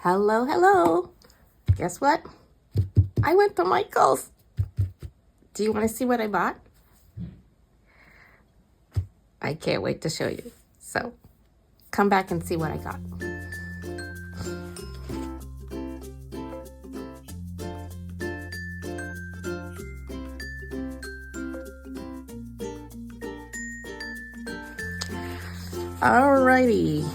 Hello, hello. Guess what? I went to Michael's. Do you want to see what I bought? I can't wait to show you. So come back and see what I got. Alrighty,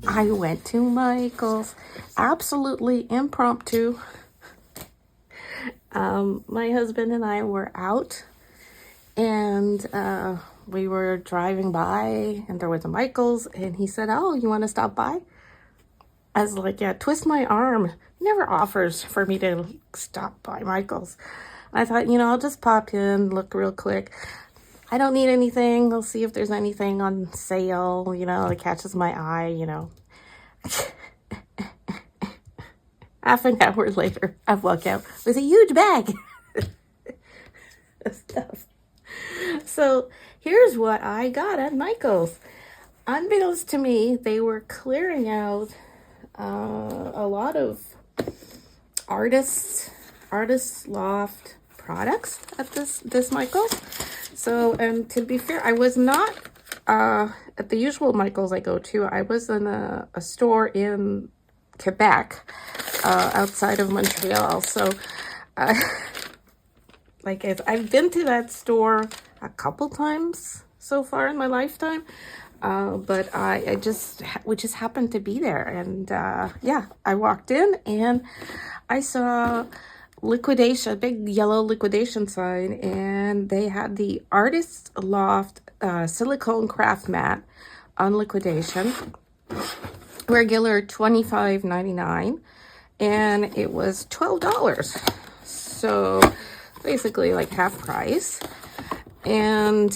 I went to Michael's. Absolutely impromptu. My husband and I were out, and we were driving by, and there was a Michael's, and he said, "Oh, you want to stop by?" I was like, "Yeah, twist my arm." He never offers for me to stop by Michael's. I thought, I'll just pop in, look real quick. I don't need anything. I'll see if there's anything on sale, that catches my eye, Half an hour later, I walk out with a huge bag of stuff. So here's what I got at Michael's. Unbeknownst to me, they were clearing out a lot of artists loft products at this Michael's. So, and to be fair, I was not at the usual Michael's I go to. I was in a store in Quebec, outside of Montreal. So, I've been to that store a couple times so far in my lifetime, but we just happened to be there, and yeah, I walked in and I saw liquidation, big yellow liquidation sign, and they had the Artist Loft silicone craft mat on liquidation, regular $25.99, and it was $12. So basically like half price. And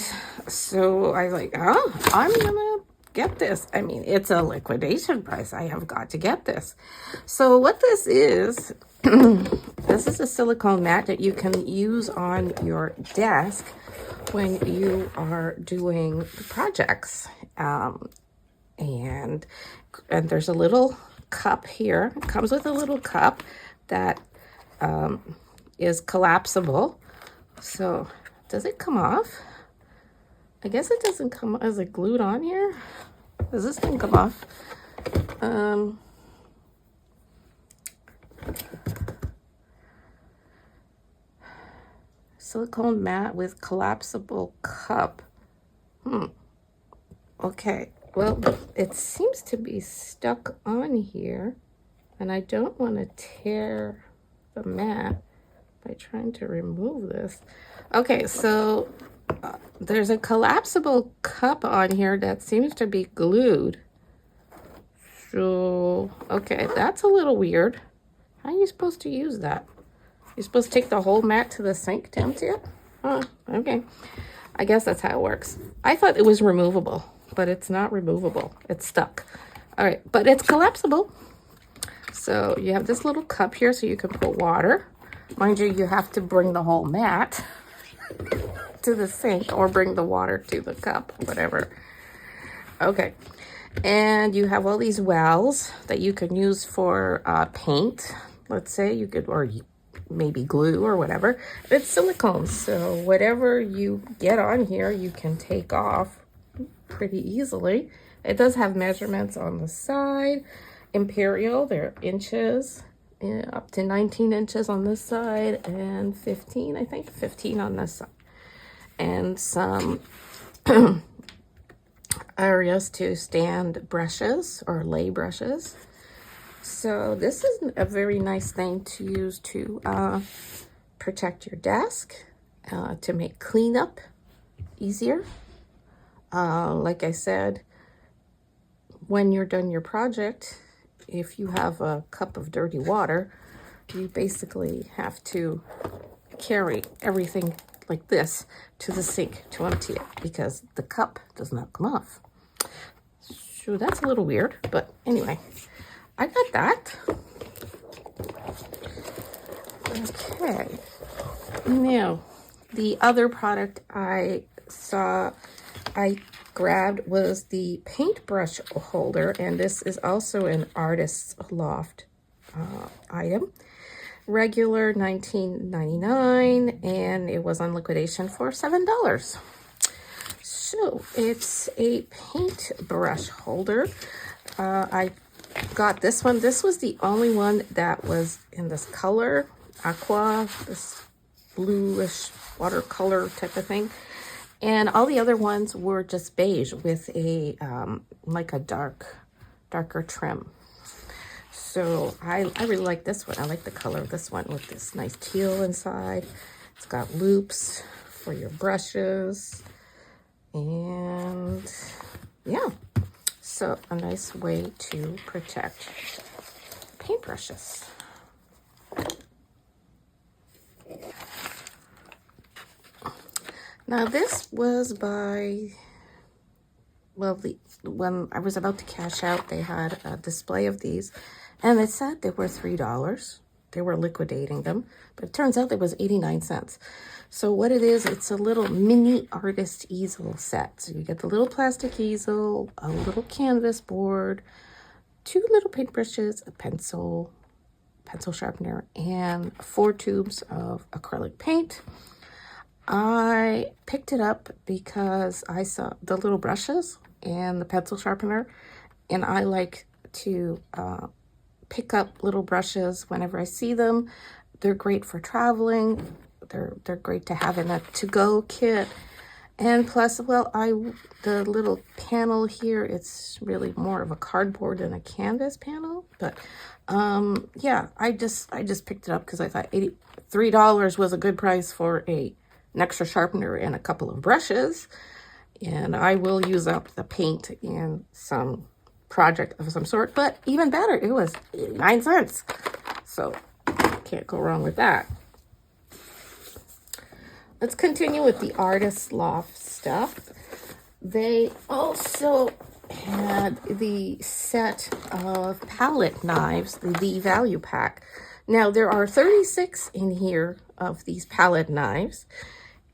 so I was like, oh, I'm gonna get this. I mean, it's a liquidation price. I have got to get this. So what this is, this is a silicone mat that you can use on your desk when you are doing projects. And there's a little cup here. It comes with a little cup that is collapsible. So does it come off? I guess it doesn't come. Is it glued on here? Does this thing come off? Silicone mat with collapsible cup. Okay. Well, it seems to be stuck on here, and I don't want to tear the mat by trying to remove this. Okay, so there's a collapsible cup on here that seems to be glued. So, okay, that's a little weird. How are you supposed to use that? You're supposed to take the whole mat to the sink to empty it? Oh, okay. I guess that's how it works. I thought it was removable, but it's not removable. It's stuck. All right, but it's collapsible. So you have this little cup here so you can put water. Mind you, you have to bring the whole mat to the sink or bring the water to the cup, whatever. Okay, and you have all these wells that you can use for paint. Let's say you could, or maybe glue or whatever. It's silicone, so whatever you get on here, you can take off pretty easily. It does have measurements on the side. Imperial, they're inches, up to 19 inches on this side, and 15, I think, 15 on this side. And some areas to stand brushes or lay brushes. So this is a very nice thing to use to protect your desk, to make cleanup easier. Like I said, when you're done your project, if you have a cup of dirty water, you basically have to carry everything like this to the sink to empty it because the cup does not come off. So that's a little weird, but anyway, I got that. Okay. Now, the other product I grabbed was the paintbrush holder, and this is also an Artist Loft item. Regular $19.99, and it was on liquidation for $7. So it's a paintbrush holder. I got this one. This was the only one that was in this color, aqua, this bluish watercolor type of thing. And all the other ones were just beige with a like a darker trim. So I really like this one. I like the color of this one with this nice teal inside. It's got loops for your brushes. And yeah, so a nice way to protect paintbrushes. Now this was by, well, when I was about to cash out, they had a display of these, and it said they were $3. They were liquidating them, but it turns out it was 89 cents. So what it is, it's a little mini artist easel set. So you get the little plastic easel, a little canvas board, 2 little paintbrushes, a pencil sharpener, and 4 tubes of acrylic paint. I picked it up because I saw the little brushes and the pencil sharpener, and I like to pick up little brushes whenever I see them. They're great for traveling. They're great to have in a to-go kit. And plus, well, the little panel here, it's really more of a cardboard than a canvas panel. But yeah, I just picked it up because I thought $3 was a good price for an extra sharpener and a couple of brushes. And I will use up the paint in some project of some sort. But even better, it was 89 cents. So can't go wrong with that. Let's continue with the Artist Loft stuff. They also had the set of palette knives, the value pack. Now, there are 36 in here of these palette knives,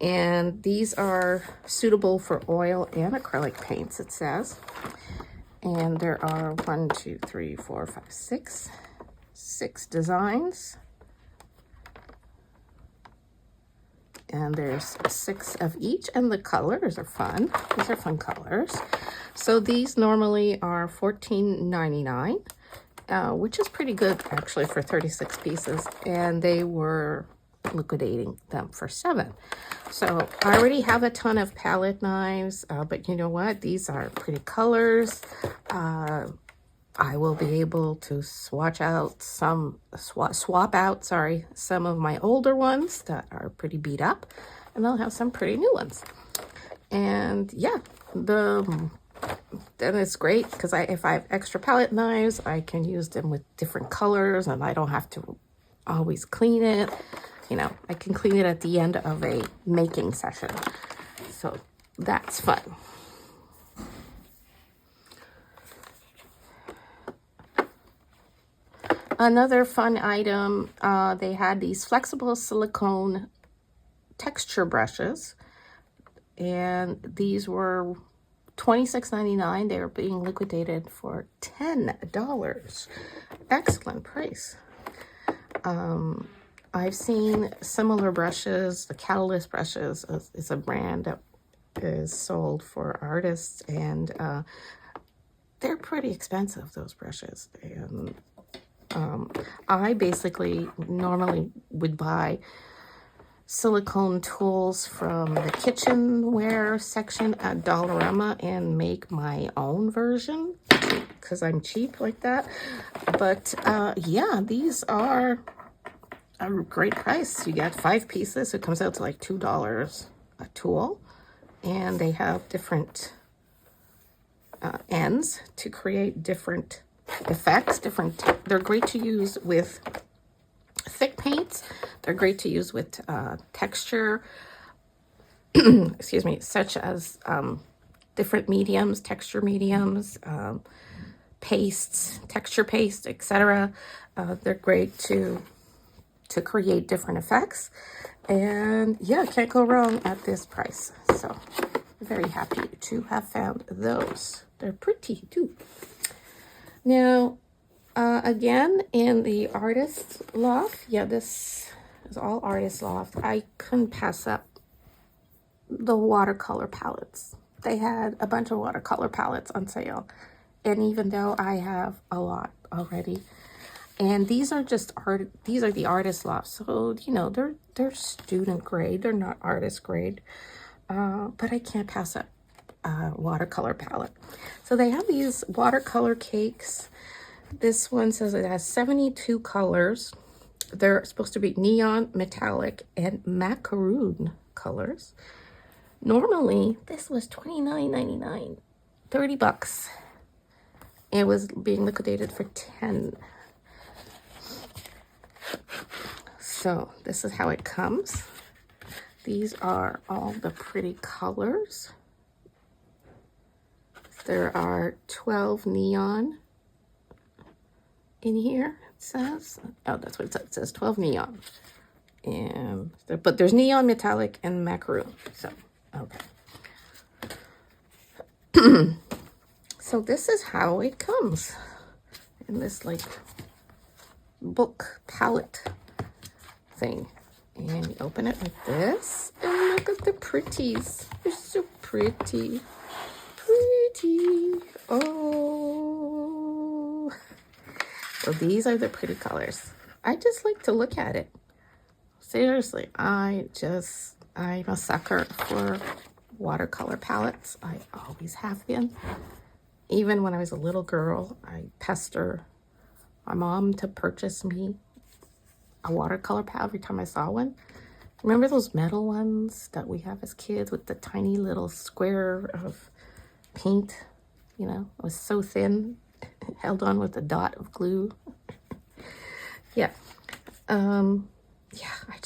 and these are suitable for oil and acrylic paints, it says. And there are 6 designs. And there's 6 of each, and the colors are fun. These are fun colors. So these normally are $14.99, which is pretty good actually for 36 pieces. And they were liquidating them for $7. So I already have a ton of palette knives, but you know what? These are pretty colors. I will be able to swap out some of my older ones that are pretty beat up, and I'll have some pretty new ones. And yeah, then it's great because if I have extra palette knives, I can use them with different colors, and I don't have to always clean it. You know, I can clean it at the end of a making session. So that's fun. Another fun item, they had these flexible silicone texture brushes, and these were $26.99. They were being liquidated for $10. Excellent price. I've seen similar brushes. The Catalyst brushes is a brand that is sold for artists, and they're pretty expensive, those brushes. And I basically normally would buy silicone tools from the kitchenware section at Dollarama and make my own version because I'm cheap like that. But yeah, these are a great price. You get 5 pieces, so it comes out to like $2 a tool, and they have different ends to create different effects. They're great to use with thick paints. They're great to use with texture, excuse me, such as different mediums, texture mediums, pastes, texture paste, etc. They're great to create different effects. And yeah, can't go wrong at this price. So very happy to have found those. They're pretty too. Now, Again, in the Artist Loft. Yeah, this is all Artist Loft. I couldn't pass up the watercolor palettes. They had a bunch of watercolor palettes on sale. And even though I have a lot already, and these are just art, these are the Artist Loft. So, you know, they're student grade. They're not artist grade. But I can't pass up watercolor palette. So they have these watercolor cakes. This one says it has 72 colors. They're supposed to be neon, metallic, and macaroon colors. Normally, this was $29.99, 30 bucks. It was being liquidated for 10. So this is how it comes. These are all the pretty colors. There are 12 neon in here, it says. Oh, that's what it says. It says 12 neon. And but there's neon, metallic, and macaroon. So, okay. So this is how it comes in this like book palette thing. And you open it like this. And look at the pretties. They're so pretty. Pretty. Oh. So these are the pretty colors. I just like to look at it. Seriously, I'm a sucker for watercolor palettes. I always have been. Even when I was a little girl, I pester my mom to purchase me a watercolor palette every time I saw one. Remember those metal ones that we have as kids with the tiny little square of paint? You know, it was so thin, held on with a dot of glue. Yeah. Yeah, I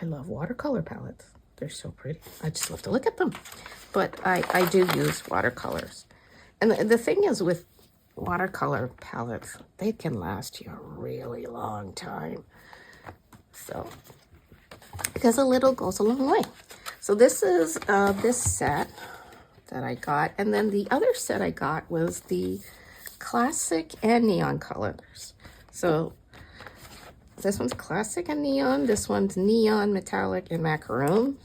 love watercolor palettes. They're so pretty. I just love to look at them. But I do use watercolors. And the thing is with watercolor palettes, they can last you a really long time. So, because a little goes a long way. So this is this set that I got. And then the other set I got was the classic and neon colors. So this one's classic and neon. This one's neon, metallic, and macaroon.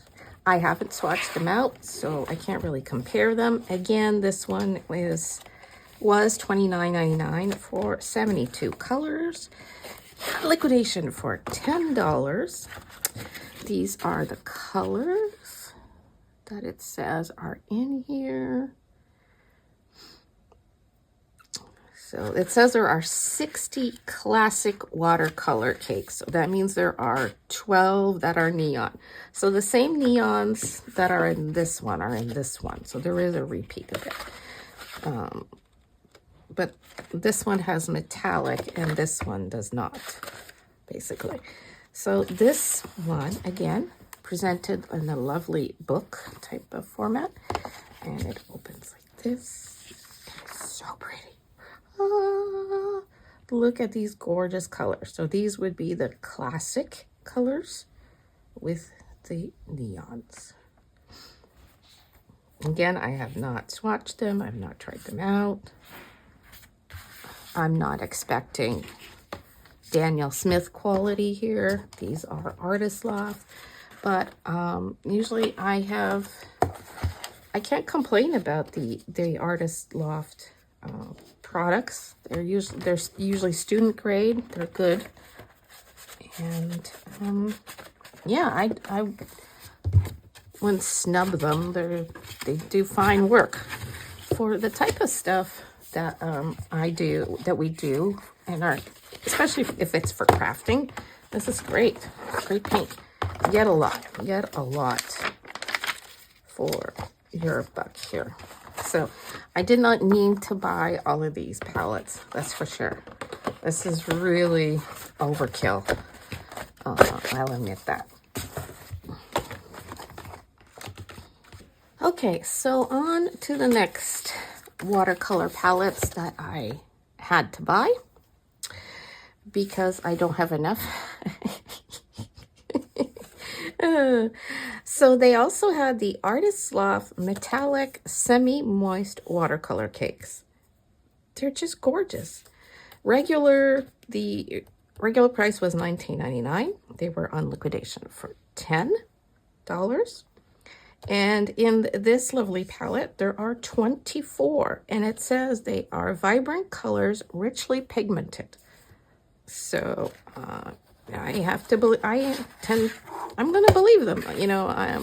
I haven't swatched them out, so I can't really compare them. Again, this one was $29.99 for 72 colors. Liquidation for $10. These are the colors that it says are in here. So it says there are 60 classic watercolor cakes. So that means there are 12 that are neon. So the same neons that are in this one are in this one. So there is a repeat of it. But this one has metallic and this one does not, basically. So this one, again, presented in a lovely book type of format. And it opens like this. It's so pretty. Look at these gorgeous colors. So these would be the classic colors with the neons. Again, I have not swatched them. I've not tried them out. I'm not expecting Daniel Smith quality here. These are Artist Loft. But usually I can't complain about the Artist Loft products. They're usually student grade. They're good. And yeah, I wouldn't snub them. They do fine work for the type of stuff that we do, and especially if it's for crafting. This is great. Great paint. Get a lot for your buck here. So I did not need to buy all of these palettes, that's for sure. This is really overkill. I'll admit that. Okay, so on to the next watercolor palettes that I had to buy because I don't have enough. So they also had the Artist Loft metallic semi-moist watercolor cakes. they're just gorgeous. The regular price was $19.99. They were on liquidation for $10. And in this lovely palette, there are 24, and it says they are vibrant colors, richly pigmented. So I have to believe, I'm going to believe them. You know, I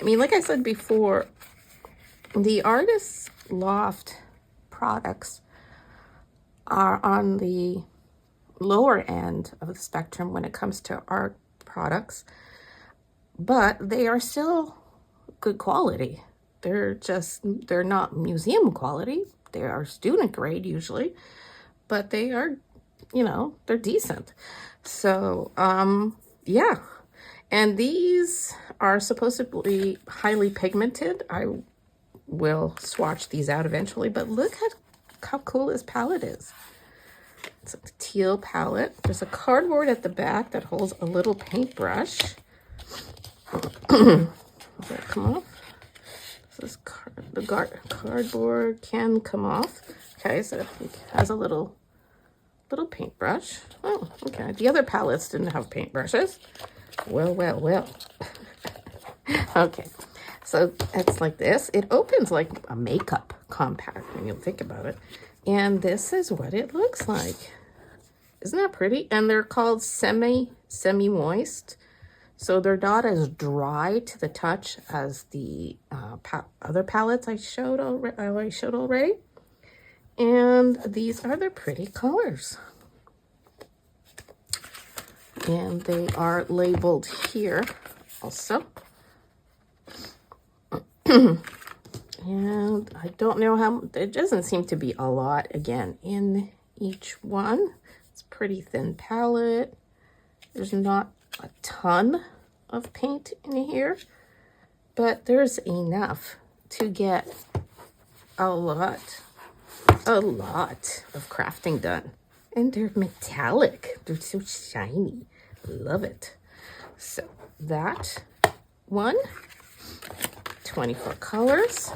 mean, like I said before, the Artist Loft products are on the lower end of the spectrum when it comes to art products, but they are still good quality. They're not museum quality. They are student grade usually, but they are, you know, they're decent. So, yeah. And these are supposedly highly pigmented. I will swatch these out eventually, but look at how cool this palette is. It's a teal palette. There's a cardboard at the back that holds a little paintbrush. Does that come off? This is the cardboard can come off. Okay, so it has a little paintbrush. Oh, okay. The other palettes didn't have paintbrushes. Well. Okay, so it's like this. It opens like a makeup compact when you think about it. And this is what it looks like. Isn't that pretty? And they're called semi-moist. So they're not as dry to the touch as the other palettes I showed already. And these are the pretty colors. And they are labeled here also. And I don't know how, it doesn't seem to be a lot, again, in each one. It's a pretty thin palette. There's not a ton of paint in here, but there's enough to get a lot of crafting done. And they're metallic. They're so shiny. Love it. So that one, 24 colors.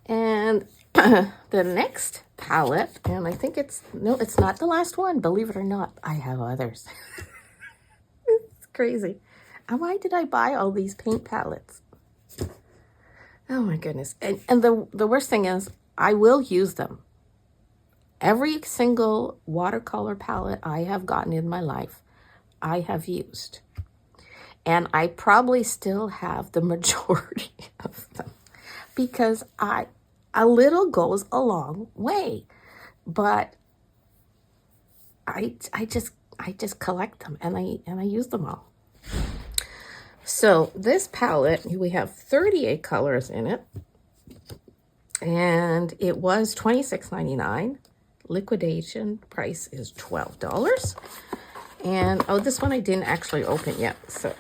And the next palette, and I think it's not the last one, believe it or not. I have others. It's crazy. And why did I buy all these paint palettes? Oh my goodness. And the worst thing is I will use them. Every single watercolor palette I have gotten in my life, I have used. And I probably still have the majority of them because a little goes a long way. But I just collect them and I use them all. So this palette, we have 38 colors in it, and it was $26.99. Liquidation price is $12. And oh, this one I didn't actually open yet, so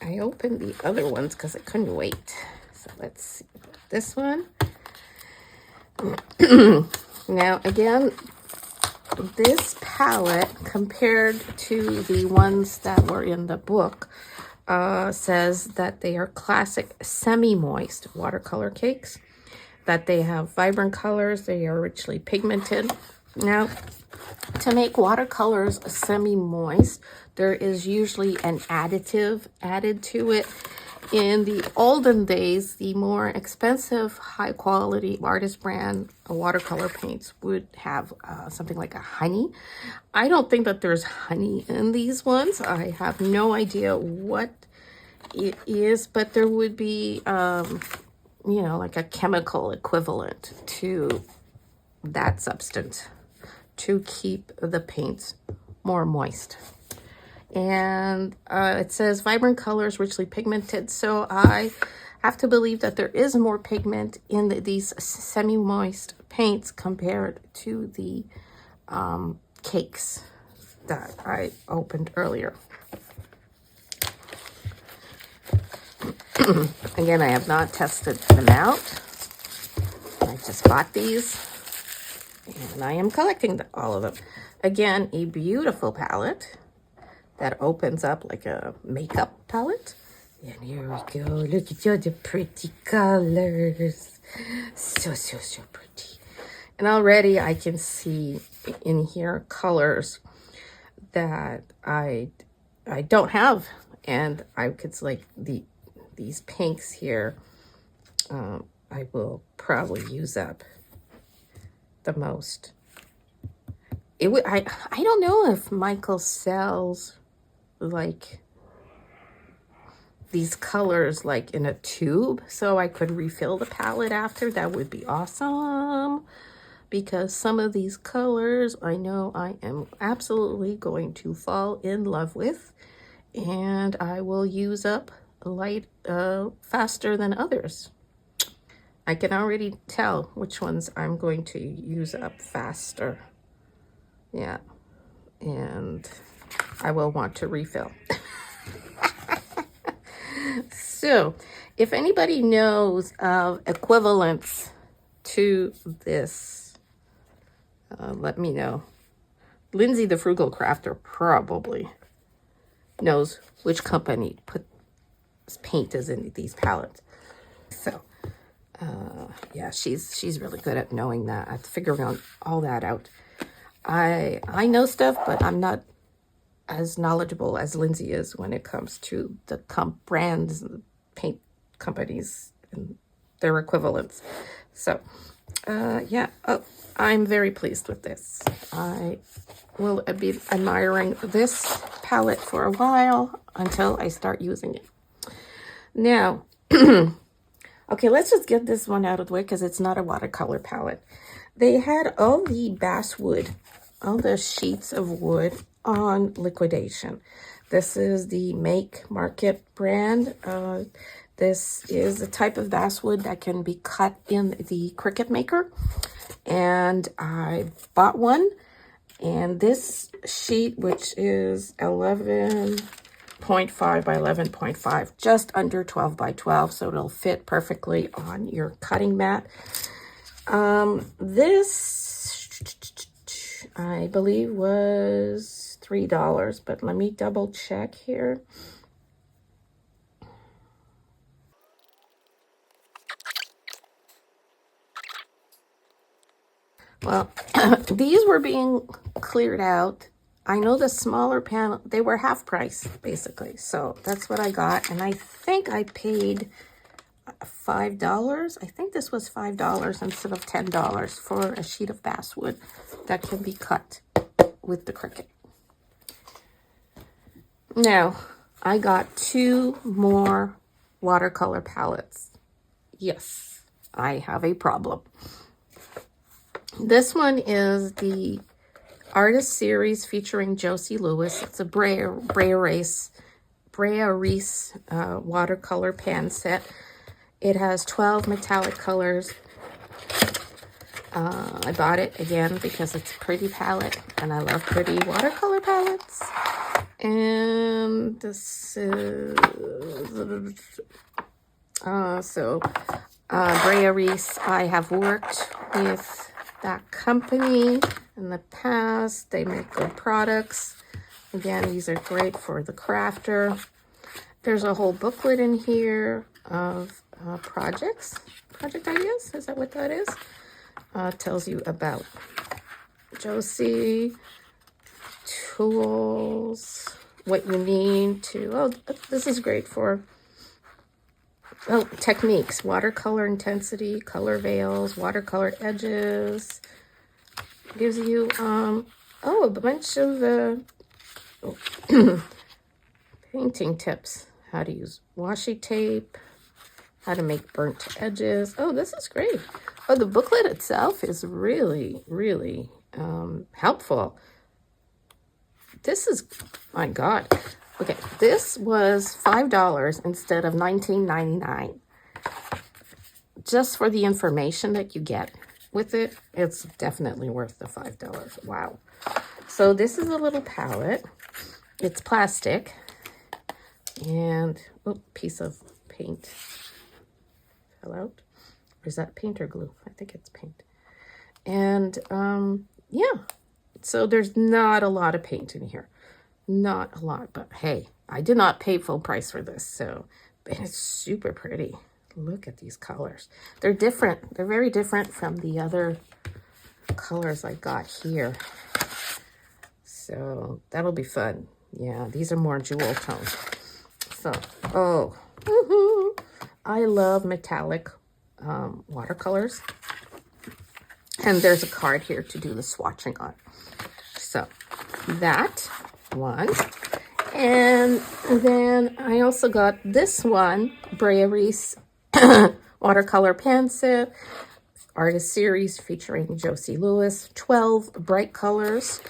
I opened the other ones because I couldn't wait. So let's see this one. Now again, this palette compared to the ones that were in the book says that they are classic semi-moist watercolor cakes, that they have vibrant colors, they are richly pigmented. Now, to make watercolors semi-moist, there is usually an additive added to it. In the olden days, the more expensive, high-quality artist brand watercolor paints would have something like a honey. I don't think that there's honey in these ones. I have no idea what it is, but there would be, you know, like a chemical equivalent to that substance to keep the paints more moist. And it says vibrant colors, richly pigmented. So I have to believe that there is more pigment in these semi-moist paints compared to the cakes that I opened earlier. Again, I have not tested them out. I just bought these, and I am collecting all of them. Again, a beautiful palette that opens up like a makeup palette. And here we go. Look at all the pretty colors. So pretty. And already I can see in here colors that I don't have. And I could like these pinks here. I will probably use up the most. I don't know if Michael sells like these colors like in a tube, so I could refill the palette after. That would be awesome, because some of these colors I know I am absolutely going to fall in love with, and I will use up light faster than others. I can already tell which ones I'm going to use up faster. Yeah, and I will want to refill. So, if anybody knows of equivalents to this, let me know. Lindsay the Frugal Crafter probably knows which company put paint is in these palettes. So, yeah, she's really good at knowing that, at figuring all that out. I know stuff, but I'm not as knowledgeable as Lindsay is when it comes to the brands and paint companies and their equivalents. So, yeah, I'm very pleased with this. I will be admiring this palette for a while until I start using it. Now, okay, let's just get this one out of the way because it's not a watercolor palette. They had all the basswood, all the sheets of wood on liquidation. This is the Make Market brand. This is a type of basswood that can be cut in the Cricut Maker. And I bought one. And this sheet, which is 11.5 by 11.5, just under 12 by 12, so it'll fit perfectly on your cutting mat. This, I believe, was $3, but let me double check here. Well, these were being cleared out. I know the smaller panel, they were half price, basically. So that's what I got. And I think I paid $5. I think this was $5 instead of $10 for a sheet of basswood that can be cut with the Cricut. Now, I got 2 more watercolor palettes. Yes, I have a problem. This one is the Artist Series featuring Josie Lewis. It's a Brea Reese watercolor pan set. It has 12 metallic colors. I bought it again because it's a pretty palette, and I love pretty watercolor palettes. And this is Brea Reese. I have worked with that company in the past. They make good products. Again, these are great for the crafter. There's a whole booklet in here of project ideas. Is that what that is? Tells you about Josie, tools, what you need to, this is great for, techniques, watercolor intensity, color veils, watercolor edges. Gives you, a bunch of painting tips. How to use washi tape, how to make burnt edges. Oh, this is great. Oh, the booklet itself is really, really helpful. This is, my God. Okay, this was $5 instead of $19.99. Just for the information that you get with it, it's definitely worth the $5. Wow. So this is a little palette. It's plastic. And, piece of paint fell out. Or is that paint or glue? I think it's paint. And yeah, so there's not a lot of paint in here. Not a lot, but hey, I did not pay full price for this, so and it's super pretty. Look at these colors. They're different. They're very different from the other colors I got here. So that'll be fun. Yeah, these are more jewel tones. So, oh, I love metallic watercolors. And there's a card here to do the swatching on. So that one. And then I also got this one, Brailleries watercolor pen set, artist series featuring Josie Lewis, 12 bright colors.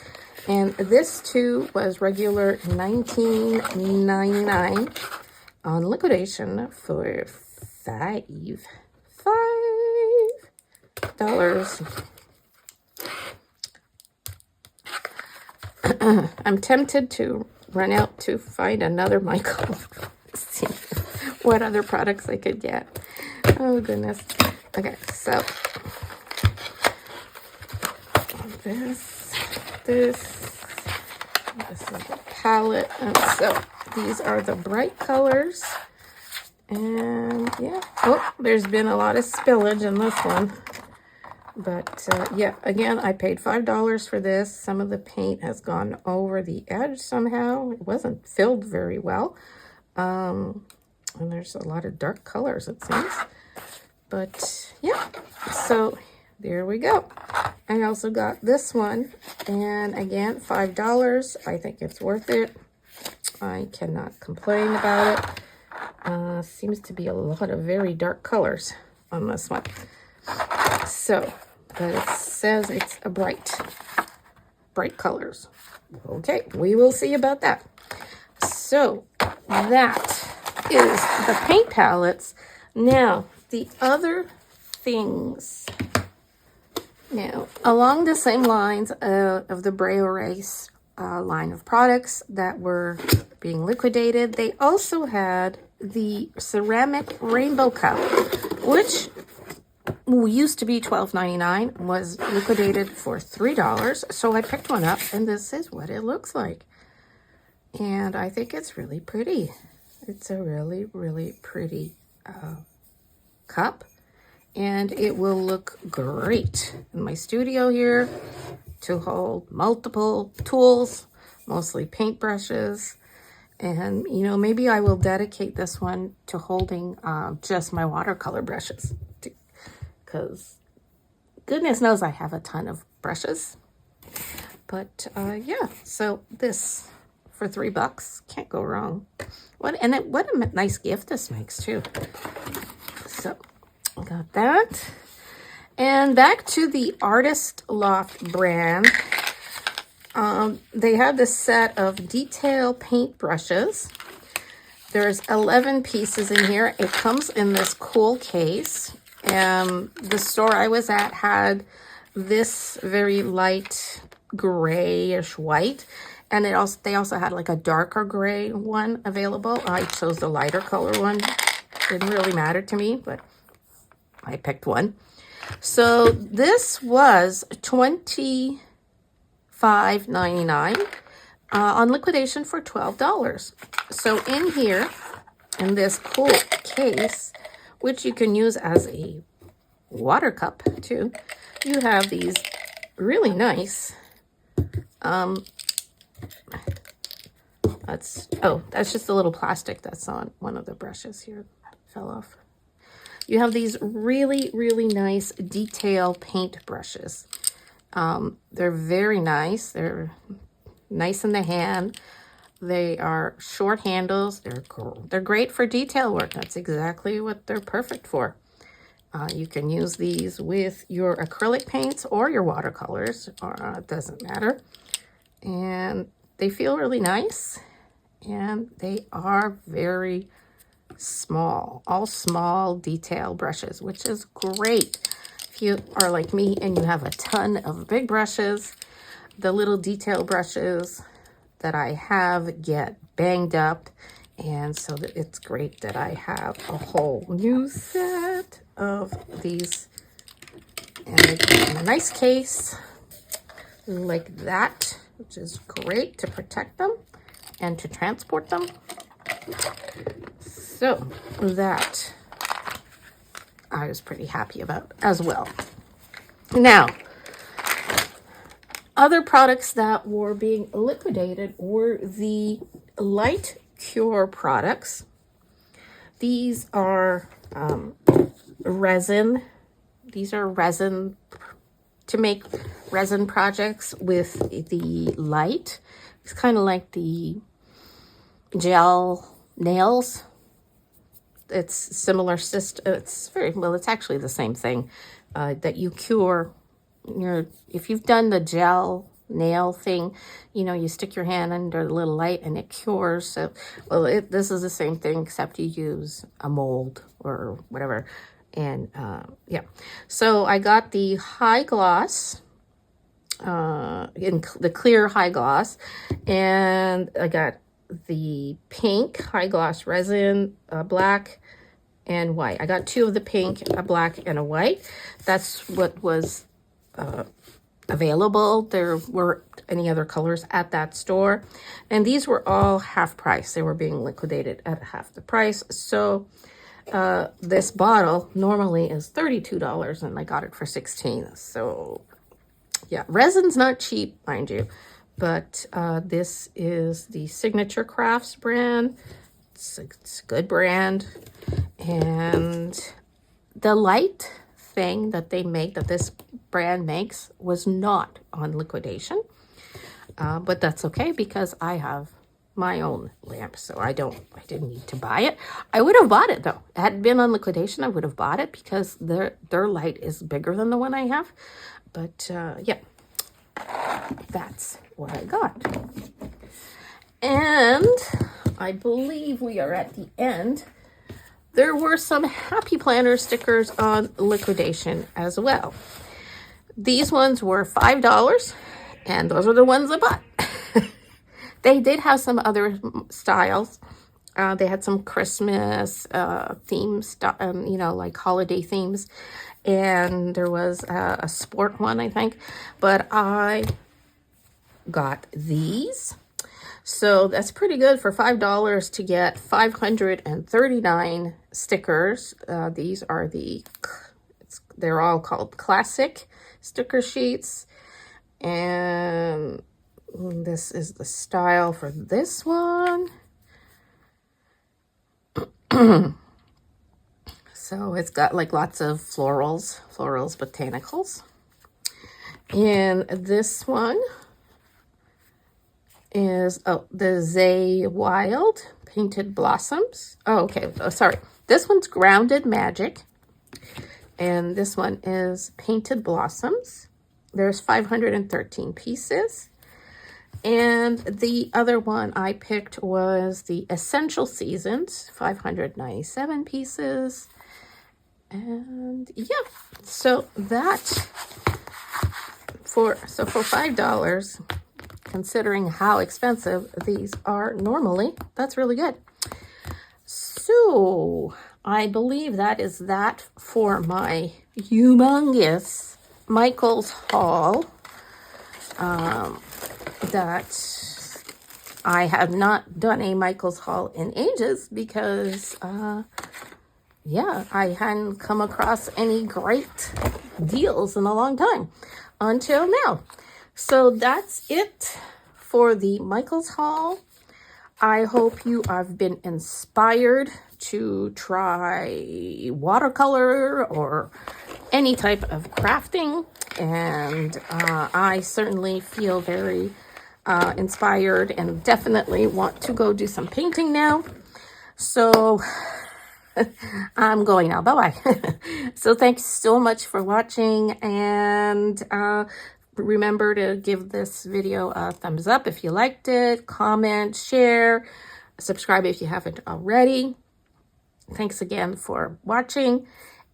And this too was regular $19.99 on liquidation for $5. I'm tempted to run out to find another Michael. See what other products I could get. Oh goodness. Okay, so this is the palette, and so these are the bright colors. And yeah, oh, there's been a lot of spillage in this one. But yeah, again, I paid $5 for this. Some of the paint has gone over the edge somehow. It wasn't filled very well. And there's a lot of dark colors, it seems. But yeah, so there we go. I also got this one. And again, $5. I think it's worth it. I cannot complain about it. Seems to be a lot of very dark colors on this one. So, but it says it's a bright colors. Okay, we will see about that. So, that is the paint palettes. Now, the other things. Now, along the same lines of the Brailleries line of products that were being liquidated, they also had the ceramic rainbow cup, which used to be $12.99, was liquidated for $3. So I picked one up, and this is what it looks like. And I think it's really pretty. It's a really, really pretty cup. And it will look great in my studio here to hold multiple tools, mostly paintbrushes. And, you know, maybe I will dedicate this one to holding just my watercolor brushes. Because goodness knows I have a ton of brushes. But yeah, so this for $3, can't go wrong. What a nice gift this makes too. So I got that. And back to the Artist Loft brand. They have this set of detail paint brushes. There's 11 pieces in here. It comes in this cool case. The store I was at had this very light grayish white, and they also had like a darker gray one available. I chose the lighter color one. Didn't really matter to me, but I picked one. So this was $25.99 on liquidation for $12. So in here, in this cool case, which you can use as a water cup too, you have these really nice, that's just a little plastic that's on one of the brushes here. Fell off. You have these really, really nice detail paint brushes. They're very nice. They're nice in the hand. They are short handles. They're great for detail work. That's exactly what they're perfect for. You can use these with your acrylic paints or your watercolors, or it doesn't matter. And they feel really nice, and they are very small, all small detail brushes, which is great. If you are like me and you have a ton of big brushes, the little detail brushes that I have get banged up And so that it's great that I have a whole new set of these, and they come in a nice case like that, which is great to protect them and to transport them. So that I was pretty happy about as well. Now, other products that were being liquidated were the light cure products. These are resin. These are resin to make resin projects with the light. It's kind of like the gel nails. It's similar system. It's very well. It's actually the same thing that you cure. If you've done the gel nail thing, you know, you stick your hand under a little light and it cures. So, well, this is the same thing, except you use a mold or whatever. And yeah, so I got the high gloss, in the clear high gloss, and I got the pink high gloss resin, black and white. I got two of the pink, a black and a white. That's what was available. There weren't any other colors at that store, and these were all half price. They were being liquidated at half the price. So this bottle normally is $32 and I got it for $16. So yeah, resin's not cheap, mind you, but this is the Signature Crafts brand. It's a good brand, and the light thing that they make, that this brand makes, was not on liquidation, but that's okay because I have my own lamp, so I didn't need to buy it. I would have bought it though. Had it been on liquidation, I would have bought it because their light is bigger than the one I have. But yeah, that's what I got. And I believe we are at the end. There were some Happy Planner stickers on liquidation as well. These ones were $5, and those are the ones I bought. They did have some other styles. They had some Christmas themes, you know, like holiday themes. And there was a sport one, I think. But I got these. So that's pretty good for $5 to get 539 stickers. These are they're all called classic sticker sheets. And this is the style for this one. So it's got like lots of florals, botanicals. And this one is the Zay Wild Painted Blossoms. Oh, okay. Oh, sorry. This one's Grounded Magic. And this one is Painted Blossoms. There's 513 pieces. And the other one I picked was the Essential Seasons, 597 pieces. And yeah, so for $5, considering how expensive these are normally, that's really good. So I believe that is that for my humongous Michael's haul. That I have not done a Michael's haul in ages because yeah, I hadn't come across any great deals in a long time until now. So that's it for the Michael's haul. I hope you have been inspired to try watercolor or any type of crafting. And I certainly feel very inspired and definitely want to go do some painting now. So I'm going now. Bye-bye. So thanks so much for watching, and remember to give this video a thumbs up if you liked it, comment, share, subscribe if you haven't already. Thanks again for watching,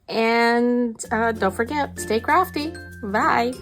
and don't forget, stay crafty. Bye.